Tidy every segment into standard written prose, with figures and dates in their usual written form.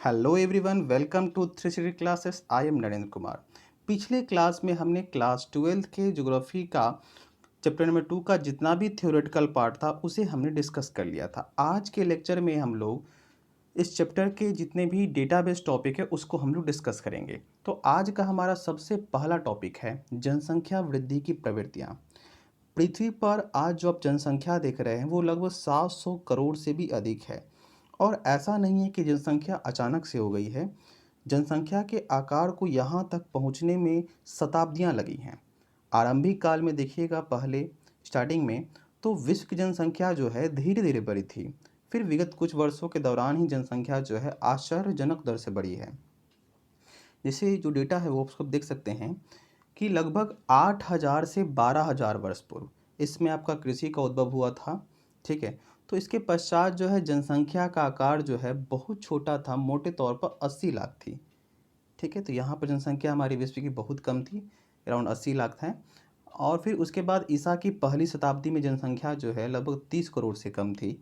Hello everyone, welcome to 360 classes. I am Narendra Kumar. पिछले class में हमने क्लास 12 के ज्योग्राफी का चैप्टर नंबर 2 का जितना भी थ्योरेटिकल पार्ट था उसे हमने डिस्कस कर लिया था। आज के लेक्चर में हम लोग इस चैप्टर के जितने भी डेटाबेस टॉपिक है उसको हम लोग डिस्कस करेंगे। तो आज का हमारा सबसे पहला टॉपिक है जनसंख्या वृद्धि की प्रवृत्तियाँ। पृथ्वी पर आज जो आप जनसंख्या देख रहे हैं वो लगभग 700 करोड़ से भी अधिक है। और ऐसा नहीं है कि जनसंख्या अचानक से हो गई है। जनसंख्या के आकार को यहाँ तक पहुँचने में शताब्दियाँ लगी हैं। आरंभिक काल में देखिएगा, पहले स्टार्टिंग में तो विश्व की जनसंख्या जो है धीरे धीरे बढ़ी थी। फिर विगत कुछ वर्षों के दौरान ही जनसंख्या जो है आश्चर्यजनक दर से बढ़ी है। जैसे जो डेटा है वो आप देख सकते हैं कि लगभग 8,000 से 12,000 वर्ष पूर्व इसमें आपका कृषि का उद्भव हुआ था। ठीक है, तो इसके पश्चात जो है जनसंख्या का आकार जो है बहुत छोटा था, मोटे तौर पर 80 लाख थी। ठीक है, तो यहाँ पर जनसंख्या हमारी विश्व की बहुत कम थी, अराउंड 80 लाख है। और फिर उसके बाद ईसा की पहली शताब्दी में जनसंख्या जो है लगभग 30 करोड़ से कम थी।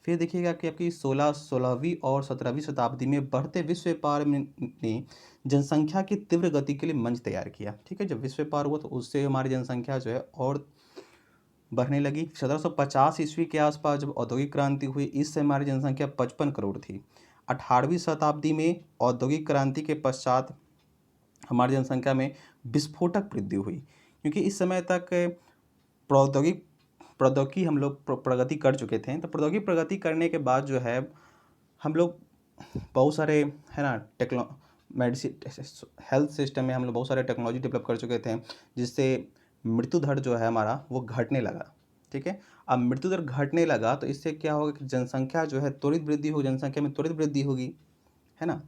फिर देखिएगा कि आपकी 16वीं और 17वीं शताब्दी में बढ़ते विश्व व्यापार में ने जनसंख्या की तीव्र गति के लिए मंच तैयार किया। ठीक है, जब विश्व व्यापार हुआ तो उससे हमारी जनसंख्या जो है और बढ़ने लगी। 1750 ईस्वी के आसपास जब औद्योगिक क्रांति हुई, इससे हमारी जनसंख्या 55 करोड़ थी। 18वीं शताब्दी में औद्योगिक क्रांति के पश्चात हमारी जनसंख्या में विस्फोटक वृद्धि हुई, क्योंकि इस समय तक प्रौद्योगिक प्रौद्योगिकी हम लोग प्रगति कर चुके थे। तो प्रौद्योगिक प्रगति करने के बाद जो है हम लोग बहुत सारे है ना मेडिसिन हेल्थ सिस्टम में हम लोग बहुत सारे टेक्नोलॉजी डेवलप कर चुके थे, जिससे मृत्यु दर जो है हमारा वो घटने लगा। ठीक है, अब मृत्यु दर घटने लगा तो इससे क्या होगा कि जनसंख्या जो है त्वरित वृद्धि हो, जनसंख्या में त्वरित वृद्धि होगी, है ना।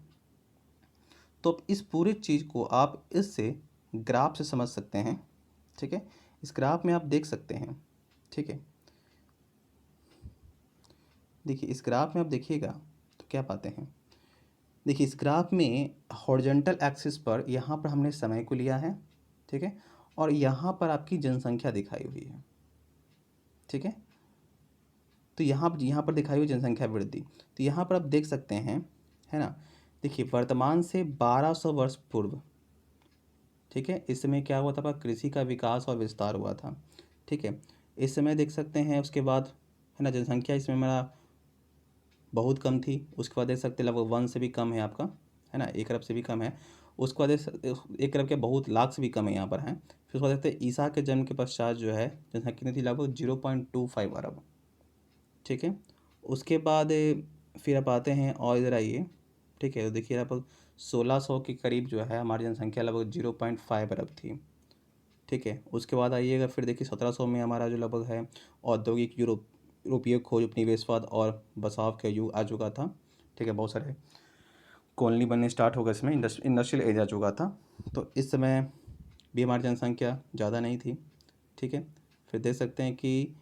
तो इस पूरी चीज़ को आप इससे ग्राफ से समझ सकते हैं। ठीक है, इस ग्राफ में आप देख सकते हैं। ठीक है, देखिए इस ग्राफ में आप देखिएगा तो क्या पाते हैं। देखिए इस ग्राफ में हॉरिजॉन्टल एक्सिस पर यहाँ पर हमने समय को लिया है। ठीक है, और यहाँ पर आपकी जनसंख्या दिखाई हुई है। ठीक है, तो यहाँ पर दिखाई हुई जनसंख्या वृद्धि, तो यहाँ पर आप देख सकते हैं, है ना। देखिए वर्तमान से 1200 वर्ष पूर्व, ठीक है, इस समय क्या हुआ था, आपका कृषि का विकास और विस्तार हुआ था। ठीक है, इस समय देख सकते हैं, उसके बाद है ना जनसंख्या इसमें हमारा बहुत कम थी। उसके बाद देख सकते हैं लगभग 1 से भी कम है आपका, है ना, 1 अरब से भी कम है। उसके बाद देख सकते 1 अरब के बहुत लाख से भी कम है यहाँ पर है। फिर उसके बाद देखते हैं ईसा के जन्म के पश्चात जो है जनसंख्या कितनी थी, लगभग 0.25 अरब। ठीक है, उसके बाद फिर आप आते हैं और इधर आइए। ठीक है, तो देखिए लगभग 1600 के करीब जो है हमारी जनसंख्या लगभग 0.5 अरब थी। ठीक है, उसके बाद आइएगा, फिर देखिए 1700 में हमारा जो लगभग है औद्योगिक यूरोपीय खोज, उपनिवेशवाद और बसाव का युग आ चुका था। ठीक है, बहुत सारे कॉलोनी बनने स्टार्ट हो गए, इसमें इंडस्ट्रियल एरिया आ चुका था। तो इस समय भी हमारी जनसंख्या ज़्यादा नहीं थी। ठीक है, फिर देख सकते हैं कि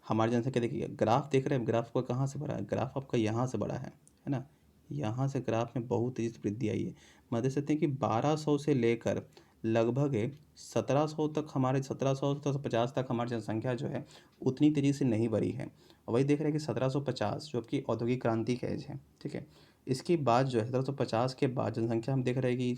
हमारी जनसंख्या, देखिए ग्राफ देख रहे हैं, ग्राफ का कहाँ से बढ़ा है, ग्राफ आपका यहाँ से बढ़ा है ना। यहाँ से ग्राफ में बहुत तेज़ी से वृद्धि आई है। मैं देख सकते हैं कि 1200 से लेकर लगभग 1700 तक, हमारे 1750 तक हमारी जनसंख्या जो है उतनी तेज़ी से नहीं बढ़ी है। और वही देख रहे हैं कि 1750 जो आपकी औद्योगिक क्रांति का एज है। ठीक है, इसके बाद जो है 1750 के बाद जनसंख्या हम देख रहे हैं कि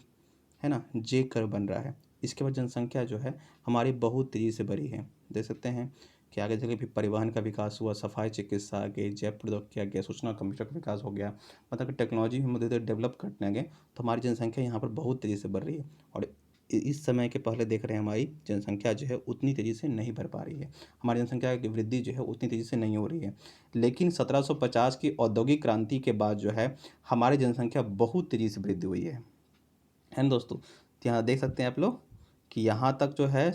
है ना जे कर्व बन रहा है। इसके बाद जनसंख्या जो है हमारी बहुत तेज़ी से बढ़ी है। देख सकते हैं कि आगे जगह भी परिवहन का विकास हुआ, सफाई चिकित्सा आ गई, जैव प्रौद्योगिकी आ गया, सूचना कंप्यूटर का विकास हो गया, मतलब कि टेक्नोलॉजी हम धीरे धीरे डेवलप करने लगे, तो हमारी जनसंख्या यहाँ पर बहुत तेज़ी से बढ़ रही है। और इस समय के पहले देख रहे हैं हमारी जनसंख्या जो है उतनी तेज़ी से नहीं बढ़ पा रही है, हमारी जनसंख्या की वृद्धि जो है उतनी तेज़ी से नहीं हो रही है। लेकिन 1750 की औद्योगिक क्रांति के बाद जो है हमारी जनसंख्या बहुत तेज़ी से वृद्धि हुई है ना दोस्तों। तो यहाँ देख सकते हैं आप लोग कि यहाँ तक जो है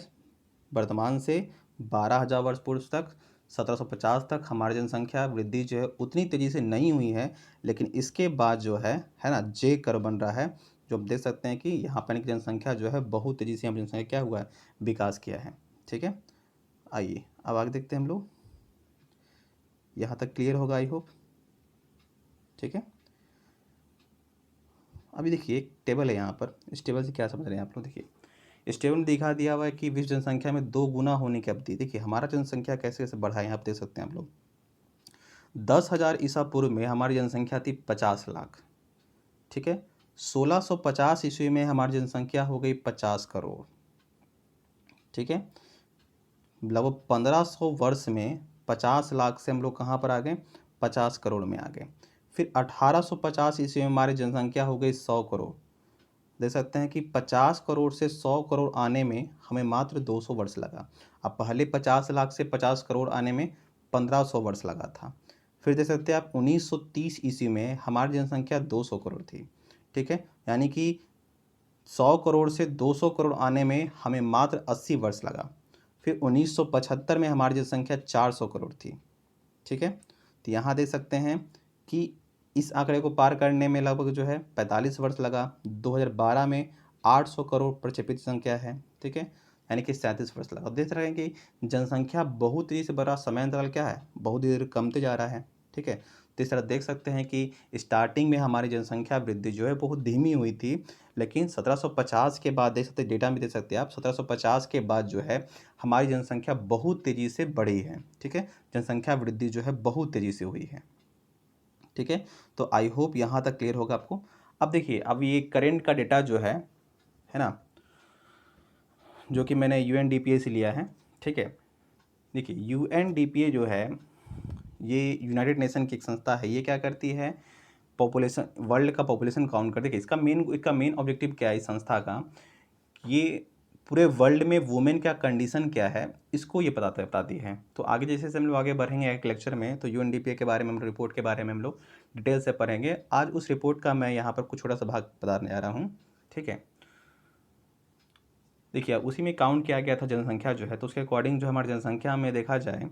वर्तमान से 12,000 वर्ष पूर्व तक 1750 तक हमारी जनसंख्या वृद्धि जो है उतनी तेज़ी से नहीं हुई है। लेकिन इसके बाद जो है ना जे कर्व बन रहा है, जो आप देख सकते हैं कि यहाँ पर की जनसंख्या जो है बहुत तेज़ी से हमारी जनसंख्या क्या हुआ है, विकास किया है। ठीक है, आइए अब आगे देखते हैं हम लोग। यहाँ तक क्लियर होगा आई होप। ठीक है, अभी देखिए एक टेबल है यहाँ पर, इस टेबल से क्या समझ रहे हैं आप लोग। देखिए इस टेबल में दिखा दिया हुआ है कि विश्व जनसंख्या में 2 गुना होने की अवधि। देखिए हमारा जनसंख्या कैसे कैसे बढ़ा है, यहाँ आप देख सकते हैं आप लोग। 10,000 ईसा पूर्व में हमारी जनसंख्या थी 50 लाख। ठीक है। 1650 ईस्वी में हमारी जनसंख्या हो गई 50 करोड़, ठीक है। लगभग 1500 वर्ष में 50 लाख से हम लोग कहाँ पर आ गए, 50 करोड़ में आ गए। फिर 1850 ईस्वी में हमारी जनसंख्या हो गई 100 करोड़। देख सकते हैं कि 50 करोड़ से 100 करोड़ आने में हमें मात्र 200 वर्ष लगा। अब पहले 50 लाख से 50 करोड़ आने में 1500 वर्ष लगा था। फिर देख सकते हैं आप 1930 ईस्वी में हमारी जनसंख्या 200 करोड़ थी, ठीक है। यानी कि 100 करोड़ से 200 करोड़ आने में हमें मात्र 80 वर्ष लगा। फिर 1975 में हमारी जनसंख्या 400 करोड़ थी, ठीक है। तो यहाँ देख सकते हैं कि इस आंकड़े को पार करने में लगभग जो है 45 वर्ष लगा। 2012 में 800 करोड़ प्रचलित संख्या है, ठीक है, यानी कि 37 वर्ष लगा। अब देख रहे हैं कि जनसंख्या बहुत तेज़ी से बढ़ रहा, समय अंतराल क्या है, बहुत देर कमते जा रहा है, ठीक है। तो इस तरह देख सकते हैं कि स्टार्टिंग में हमारी जनसंख्या वृद्धि जो है बहुत धीमी हुई थी, लेकिन 1750 के बाद देख सकते, डेटा में देख सकते हैं आप, 1750 के बाद जो है हमारी जनसंख्या बहुत तेज़ी से बढ़ी है, ठीक है। जनसंख्या वृद्धि जो है बहुत तेज़ी से हुई है, ठीक है। तो आई होप यहाँ तक क्लियर होगा आपको। अब देखिए, अब ये करेंट का डेटा जो है ना, जो कि मैंने UNDPA से लिया है, ठीक है। देखिए UNDPA जो है ये यूनाइटेड नेशन की एक संस्था है। ये क्या करती है, पॉपुलेशन, वर्ल्ड का पॉपुलेशन काउंट करती है। इसका मेन ऑब्जेक्टिव क्या है इस संस्था का, ये पूरे वर्ल्ड में वुमेन का कंडीशन क्या है इसको ये बताती है। तो आगे जैसे जैसे हम लोग आगे बढ़ेंगे एक लेक्चर में, तो UNDPA के बारे में, हम रिपोर्ट के बारे में हम लोग डिटेल से पढ़ेंगे। आज उस रिपोर्ट का मैं यहाँ पर कुछ छोटा सा भाग बताने जा रहा हूँ, ठीक है। देखिए उसी में काउंट किया गया था जनसंख्या जो है, तो उसके अकॉर्डिंग जो हमारी जनसंख्या में देखा जाए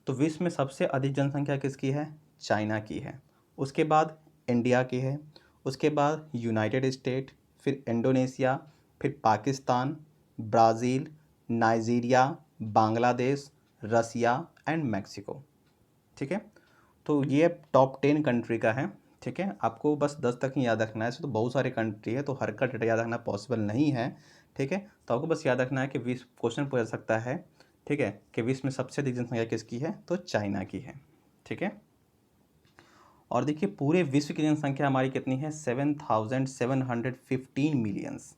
तो विश्व में सबसे अधिक जनसंख्या किसकी है, चाइना की है। उसके बाद इंडिया की है, उसके बाद यूनाइटेड स्टेट, फिर इंडोनेशिया, फिर Pakistan, Brazil, Nigeria, Bangladesh, Russia and Mexico, ठीक है। तो ये टॉप 10 कंट्री का है, ठीक है। आपको बस 10 तक ही याद रखना है, ऐसे तो बहुत सारे कंट्री है, तो हर का डेटा याद रखना पॉसिबल नहीं है, ठीक है। तो आपको बस याद रखना है कि विश्व, क्वेश्चन पूछ सकता है, ठीक है, कि विश्व में सबसे अधिक जनसंख्या किसकी है, तो चाइना की है, ठीक है। और देखिए पूरे विश्व की जनसंख्या हमारी कितनी है, 7,715 मिलियंस,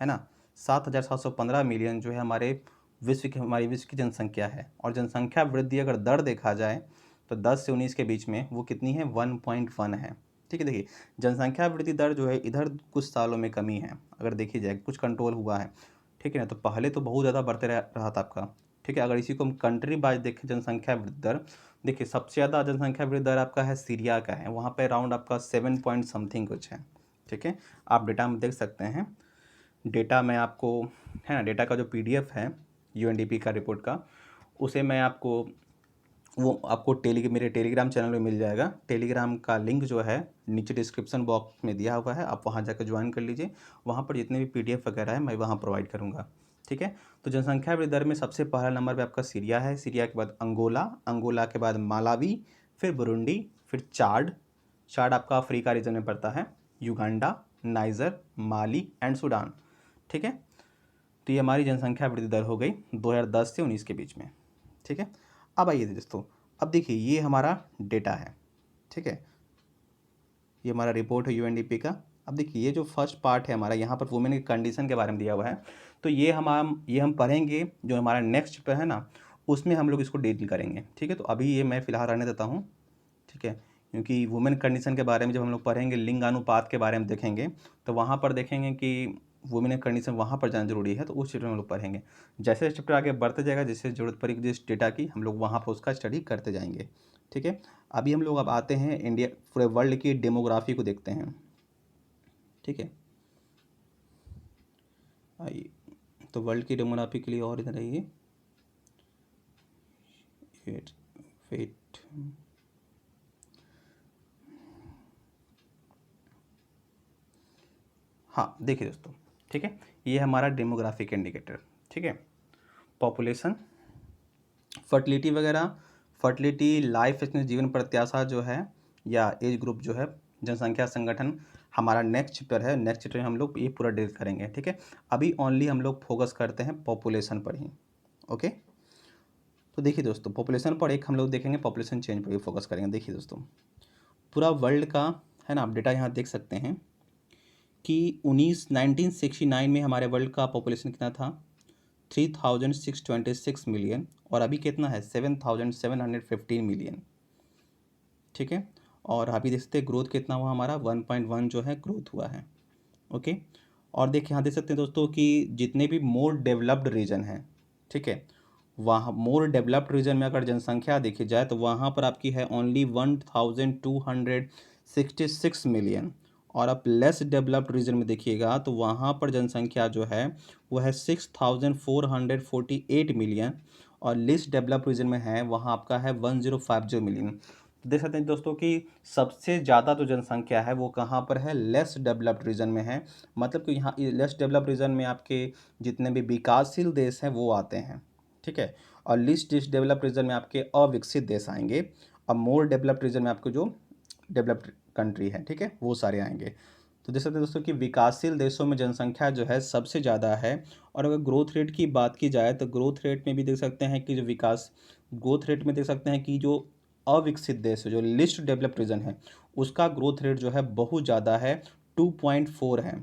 है ना। 7,715 मिलियन जो है हमारे हमारी विश्व की जनसंख्या है। और जनसंख्या वृद्धि अगर दर देखा जाए तो 10 से 19 के बीच में वो कितनी है, 1.1 है, ठीक है। देखिए जनसंख्या वृद्धि दर जो है इधर कुछ सालों में कमी है, अगर देखी जाए कुछ कंट्रोल हुआ है, ठीक है ना। तो पहले तो बहुत ज़्यादा बढ़ते रहा था आपका, ठीक है। अगर इसी को हम कंट्री वाइज देखें जनसंख्या वृद्धि दर, देखिए सबसे ज़्यादा जनसंख्या वृद्धि दर आपका है सीरिया का है, वहाँ पे अराउंड आपका 7 पॉइंट समथिंग कुछ है, ठीक है। आप डेटा में देख सकते हैं। डेटा मैं आपको, है ना, डेटा का जो PDF है UNDP का रिपोर्ट का, उसे मैं आपको, वो आपको मेरे टेलीग्राम चैनल में मिल जाएगा। टेलीग्राम का लिंक जो है नीचे डिस्क्रिप्शन बॉक्स में दिया हुआ है, आप वहाँ जाकर ज्वाइन कर लीजिए। वहाँ पर जितने भी PDF वगैरह है मैं वहाँ प्रोवाइड करूँगा, ठीक है। तो जनसंख्या वृद्धि दर में सबसे पहला नंबर पे आपका सीरिया है, सीरिया के बाद अंगोला, अंगोला के बाद मालावी, फिर बुरुंडी, फिर चाड, चाड आपका अफ्रीका रीजन में पड़ता है, Uganda, niger, Mali and Sudan, ठीक है। तो ये हमारी जनसंख्या वृद्धि दर हो गई 2010 से 19 के बीच में, ठीक है। अब आइए दोस्तों, अब देखिए ये हमारा डेटा है, ठीक है, ये हमारा रिपोर्ट है UNDP का। अब देखिए ये जो फर्स्ट पार्ट है हमारा, यहाँ पर वुमेन के कंडीशन के बारे में दिया हुआ है, तो ये हम पढ़ेंगे जो हमारा नेक्स्ट चैप्टर है ना, उसमें हम लोग इसको डील करेंगे, ठीक है। तो अभी ये मैं फिलहाल रहने देता हूँ, ठीक है, क्योंकि वुमेन कंडीशन के बारे में जब हम लोग पढ़ेंगे, लिंगानुपात के बारे में देखेंगे, तो वहाँ पर देखेंगे कि वुमेन कंडीशन वहाँ पर जाना जरूरी है, तो उस चैप्टर में हम लोग पढ़ेंगे। जैसे चैप्टर आगे बढ़ते जाएगा, जैसे ज़रूरत पड़ेगी जिस डेटा की, हम लोग वहाँ पर उसका स्टडी करते जाएंगे, ठीक है। अभी हम लोग अब आते हैं इंडिया, पूरे वर्ल्ड की डेमोग्राफी को देखते हैं, ठीक है। आइए, तो वर्ल्ड की डेमोग्राफी के लिए और इधर आइए, वेट वेट, हाँ देखिए दोस्तों, ठीक है, ये हमारा डेमोग्राफिक इंडिकेटर, ठीक है। पॉपुलेशन, फर्टिलिटी वगैरह, फर्टिलिटी, लाइफ एक्सपेक्टेंसी, जीवन प्रत्याशा जो है, या एज ग्रुप जो है, जनसंख्या संगठन, हमारा नेक्स्ट चैप्टर है। नेक्स्ट चैप्टर में हम लोग ये पूरा डील करेंगे, ठीक है। अभी ओनली हम लोग फोकस करते हैं पॉपुलेशन पर ही, ओके। तो देखिए दोस्तों, पॉपुलेशन पर एक हम लोग देखेंगे, पॉपुलेशन चेंज पर भी फोकस करेंगे। देखिए दोस्तों, पूरा वर्ल्ड का, है ना, आप डेटा यहाँ देख सकते हैं, कि 1969 में हमारे वर्ल्ड का पॉपुलेशन कितना था 3626 मिलियन, और अभी कितना है 7715 मिलियन। ठीक है, और अभी देख सकते हैं ग्रोथ कितना हुआ हमारा 1.1 जो है ग्रोथ हुआ है। ओके, और देखिए यहाँ देख सकते हैं दोस्तों कि जितने भी मोर डेवलप्ड रीजन हैं, ठीक है, वहाँ मोर डेवलप्ड रीजन में अगर जनसंख्या देखी जाए तो वहाँ पर आपकी है ओनली 1266 मिलियन, और आप लेस डेवलप्ड रीजन में देखिएगा तो वहाँ पर जनसंख्या जो है वो है 6448 मिलियन, और लिस्ट डेवलप्ड रीजन में है वहाँ आपका है 1050 मिलियन। देख सकते हैं दोस्तों कि सबसे ज़्यादा जो जनसंख्या है वो कहाँ पर है, लेस डेवलप्ड रीजन में है। मतलब कि यहाँ लेस डेवलप्ड रीजन में आपके जितने भी विकासशील देश हैं वो आते हैं, ठीक है, और लीस्ट डेवलप्ड रीजन में आपके अविकसित देश आएंगे, और मोर डेवलप्ड रीजन में आपको जो डेवलप्ड कंट्री है, ठीक है, वो सारे आएंगे। तो देख सकते हैं दोस्तों कि विकासशील देशों में जनसंख्या जो है सबसे ज़्यादा है। और अगर ग्रोथ रेट की बात की जाए तो ग्रोथ रेट में भी देख सकते हैं कि जो विकास ग्रोथ रेट में देख सकते हैं कि जो अविकसित देश है, जो लिस्ट डेवलप्ड रीजन है, उसका ग्रोथ रेट जो है बहुत ज़्यादा है, 2.4 है।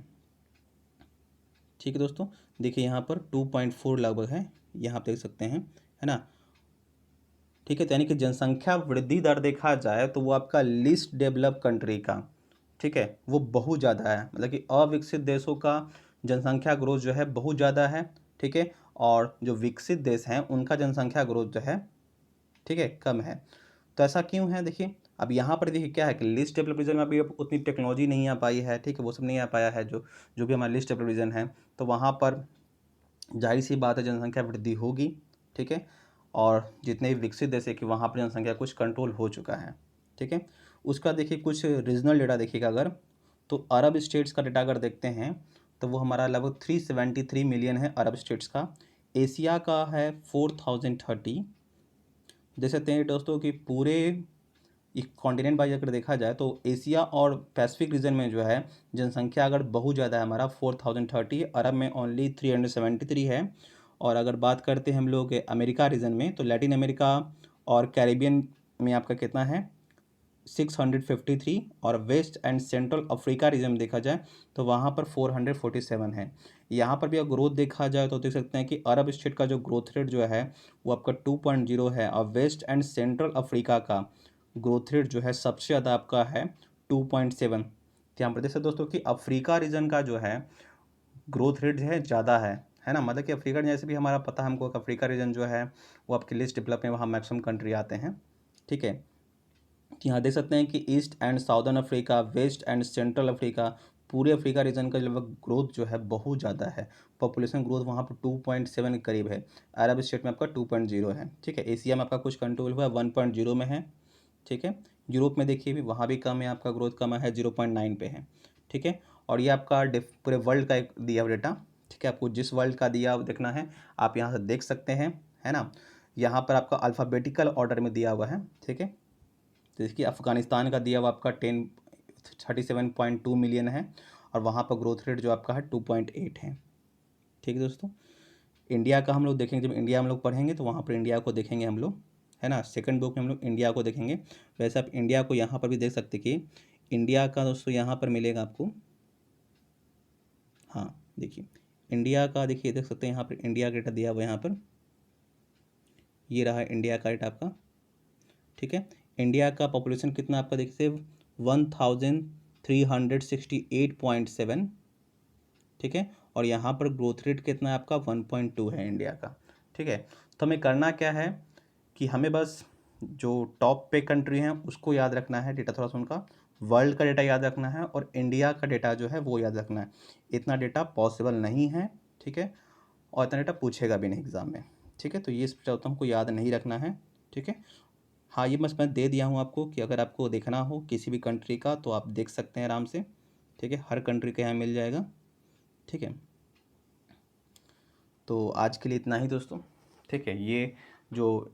ठीक है दोस्तों, देखिए यहाँ पर 2.4 लगभग है, यहाँ आप देख सकते हैं, है ना। ठीक है, तो यानी कि जनसंख्या वृद्धि दर देखा जाए तो वो आपका लीस्ट डेवलप कंट्री का, ठीक है, वो बहुत ज़्यादा है। मतलब कि अविकसित देशों का जनसंख्या ग्रोथ जो है बहुत ज़्यादा है, ठीक है, और जो विकसित देश हैं उनका जनसंख्या ग्रोथ जो है, ठीक है, कम है। तो ऐसा क्यों है, देखिए अब यहाँ पर देखिए क्या है कि लिस्ट डेवलप रीजन में अभी उतनी टेक्नोलॉजी नहीं आ पाई है, ठीक है, वो सब नहीं आ पाया है जो जो भी हमारा लिस्ट डेवलप रीजन है, तो वहाँ पर जाहिर सी बात है जनसंख्या वृद्धि होगी, ठीक है, और जितने भी विकसित देश है कि वहाँ पर जनसंख्या कुछ कंट्रोल हो चुका है, ठीक है। उसका देखिए कुछ रीजनल डेटा देखिएगा अगर, तो अरब स्टेट्स का डेटा अगर देखते हैं तो वो हमारा लगभग 373 मिलियन है अरब स्टेट्स का। एशिया का है 4030। देख सकते हैं दोस्तों कि पूरे कॉन्टिनेंट वाइज अगर देखा जाए तो एशिया और पैसिफिक रीजन में जो है जनसंख्या अगर बहुत ज़्यादा है हमारा 4030, अरब में ओनली 373 है। और अगर बात करते हैं हम लोग अमेरिका रीजन में तो लैटिन अमेरिका और कैरिबियन में आपका कितना है 653, और west and central Africa region में देखा जाए तो वहाँ पर 447 है। यहाँ पर भी अगर ग्रोथ देखा जाए तो देख सकते हैं कि अरब स्टेट का जो ग्रोथ रेट जो है वो आपका 2.0 है, और वेस्ट एंड सेंट्रल अफ्रीका का ग्रोथ रेट जो है सबसे ज़्यादा आपका है 2.7। तो यहाँ पर देख सकते दोस्तों कि अफ्रीका रीजन का जो है ग्रोथ रेट जो है ज़्यादा है ना। मतलब कि अफ्रीका जैसे भी हमारा पता है हमको कि अफ्रीका रीजन जो है वो आपकी लिस्ट डेवलप में वहाँ मैक्सिमम कंट्री आते हैं, ठीक है। यहाँ देख सकते हैं कि east and southern Africa, west and central Africa, पूरे अफ्रीका रीजन का लगभग ग्रोथ जो है बहुत ज़्यादा है। पॉपुलेशन ग्रोथ वहाँ पर 2.7 के करीब है। अरब स्टेट में आपका 2.0 है, ठीक है। एशिया में आपका कुछ कंट्रोल हुआ है 1.0 में है, ठीक है। यूरोप में देखिए भी वहाँ भी कम है, आपका ग्रोथ कम है 0.9 पे है, ठीक है। और ये आपका पूरे वर्ल्ड का एक दिया हुआ डेटा, ठीक है। आपको जिस वर्ल्ड का दिया हुआ देखना है आप यहाँ से देख सकते हैं, है ना। यहाँ पर आपका अल्फ़ाबेटिकल ऑर्डर में दिया हुआ है, ठीक है। तो देखिए अफ़गानिस्तान का दिया हुआ आपका 37.2 मिलियन है, और वहाँ पर ग्रोथ रेट जो आपका है 2.8 है, ठीक है दोस्तों। इंडिया का हम लोग देखेंगे, जब इंडिया हम लोग पढ़ेंगे तो वहाँ पर इंडिया को देखेंगे हम लोग, है ना। सेकंड बुक में हम लोग इंडिया को देखेंगे। वैसे आप इंडिया को यहाँ पर भी देख सकते कि इंडिया का दोस्तों यहाँ पर मिलेगा आपको, हाँ देखिए इंडिया का, देखिए देख सकते हैं यहाँ पर इंडिया का डेटा दिया हुआ है यहाँ पर, ये रहा इंडिया का डेटा आपका, ठीक है। इंडिया का पॉपुलेशन कितना आपका देखिए 1368.7, ठीक है। और यहाँ पर ग्रोथ रेट कितना है आपका 1.2 है इंडिया का, ठीक है। तो हमें करना क्या है कि हमें बस जो टॉप पे कंट्री हैं उसको याद रखना है, डेटा थोड़ा सा उनका वर्ल्ड का डेटा याद रखना है, और इंडिया का डेटा जो है वो याद रखना है। इतना डेटा पॉसिबल नहीं है, ठीक है, और इतना डेटा पूछेगा भी नहीं एग्ज़ाम में, ठीक है। तो ये चाहता हूँ हमको याद नहीं रखना है, ठीक है। हाँ ये बस मैं दे दिया हूँ आपको कि अगर आपको देखना हो किसी भी कंट्री का तो आप देख सकते हैं आराम से, ठीक है। हर कंट्री का यहाँ मिल जाएगा, ठीक है। तो आज के लिए इतना ही दोस्तों, ठीक है। ये जो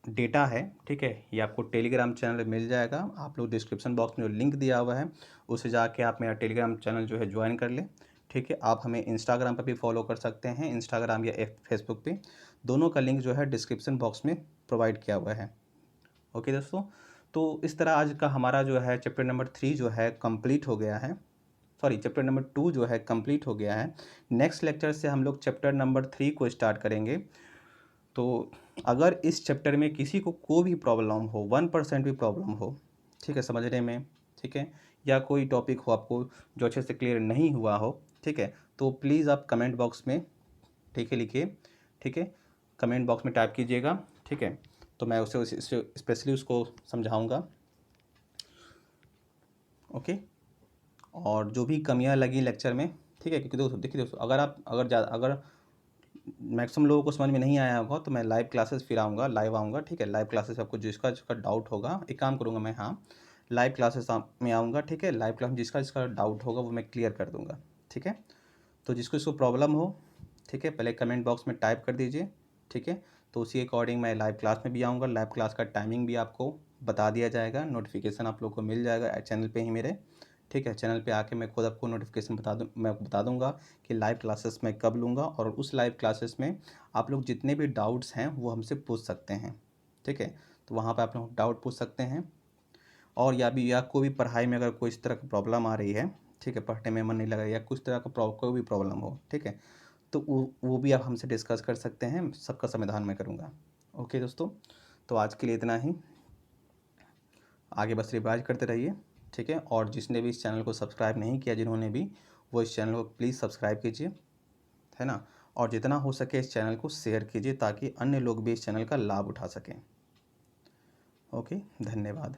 डेटा है, ठीक है, ये आपको टेलीग्राम चैनल में मिल जाएगा। आप लोग डिस्क्रिप्शन बॉक्स में जो लिंक दिया हुआ है उसे जाके आप मेरा टेलीग्राम चैनल जो है ज्वाइन कर लें, ठीक है। आप हमें इंस्टाग्राम पर भी फॉलो कर सकते हैं, इंस्टाग्राम या फेसबुक पे, दोनों का लिंक जो है डिस्क्रिप्शन बॉक्स में प्रोवाइड किया हुआ है। ओके दोस्तों, तो इस तरह आज का हमारा जो है चैप्टर नंबर 3 जो है कंप्लीट हो गया है। चैप्टर नंबर 2 जो है कंप्लीट हो गया है। नेक्स्ट लेक्चर से हम लोग चैप्टर नंबर 3 को स्टार्ट करेंगे। तो अगर इस चैप्टर में किसी को कोई भी प्रॉब्लम हो, 1% भी प्रॉब्लम हो, ठीक है, समझने में, ठीक है, या कोई टॉपिक हो आपको जो अच्छे से क्लियर नहीं हुआ हो, ठीक है, तो प्लीज़ आप कमेंट बॉक्स में, ठीक है, लिखिए, ठीक है, कमेंट बॉक्स में टाइप कीजिएगा, ठीक है, तो मैं उसे स्पेशली उसको समझाऊंगा। ओके। और जो भी कमियां लगी लेक्चर में, ठीक है, क्योंकि दोस्तों देखिए दोस्तों, अगर मैक्सिमम लोगों को समझ में नहीं आया होगा तो मैं लाइव क्लासेस फिर आऊँगा, लाइव आऊँगा, ठीक है, लाइव क्लासेस आपको जिसका जिसका डाउट होगा, एक काम करूँगा मैं, हाँ, लाइव क्लासेस में आऊँगा, ठीक है, लाइव क्लास जिसका जिसका डाउट होगा वो मैं क्लियर कर दूँगा, ठीक है। तो जिसको जिसको प्रॉब्लम हो, ठीक है, पहले कमेंट बॉक्स में टाइप कर दीजिए, ठीक है, तो उसी अकॉर्डिंग मैं लाइव क्लास में भी आऊँगा। लाइव क्लास का टाइमिंग भी आपको बता दिया जाएगा, नोटिफिकेशन आप लोग को मिल जाएगा चैनल पे ही मेरे, ठीक है, चैनल पे आके मैं खुद आपको नोटिफिकेशन मैं बता दूंगा कि लाइव क्लासेस मैं कब लूँगा, और उस लाइव क्लासेस में आप लोग जितने भी डाउट्स हैं वो हमसे पूछ सकते हैं, ठीक है, तो वहाँ पे आप लोग डाउट पूछ सकते हैं। और या कोई भी पढ़ाई में अगर कोई इस तरह की प्रॉब्लम आ रही है, ठीक है, पढ़ने में मन नहीं लग रहा है या कुछ तरह का कोई भी प्रॉब्लम हो, ठीक है, तो वो भी आप हमसे डिस्कस कर सकते हैं, सबका समाधान मैं करूँगा। ओके दोस्तों, तो आज के लिए इतना ही, आगे बस रिवाइज करते रहिए, ठीक है, और जिसने भी इस चैनल को सब्सक्राइब नहीं किया, जिन्होंने भी, वो इस चैनल को प्लीज़ सब्सक्राइब कीजिए, है ना, और जितना हो सके इस चैनल को शेयर कीजिए ताकि अन्य लोग भी इस चैनल का लाभ उठा सकें। ओके, धन्यवाद।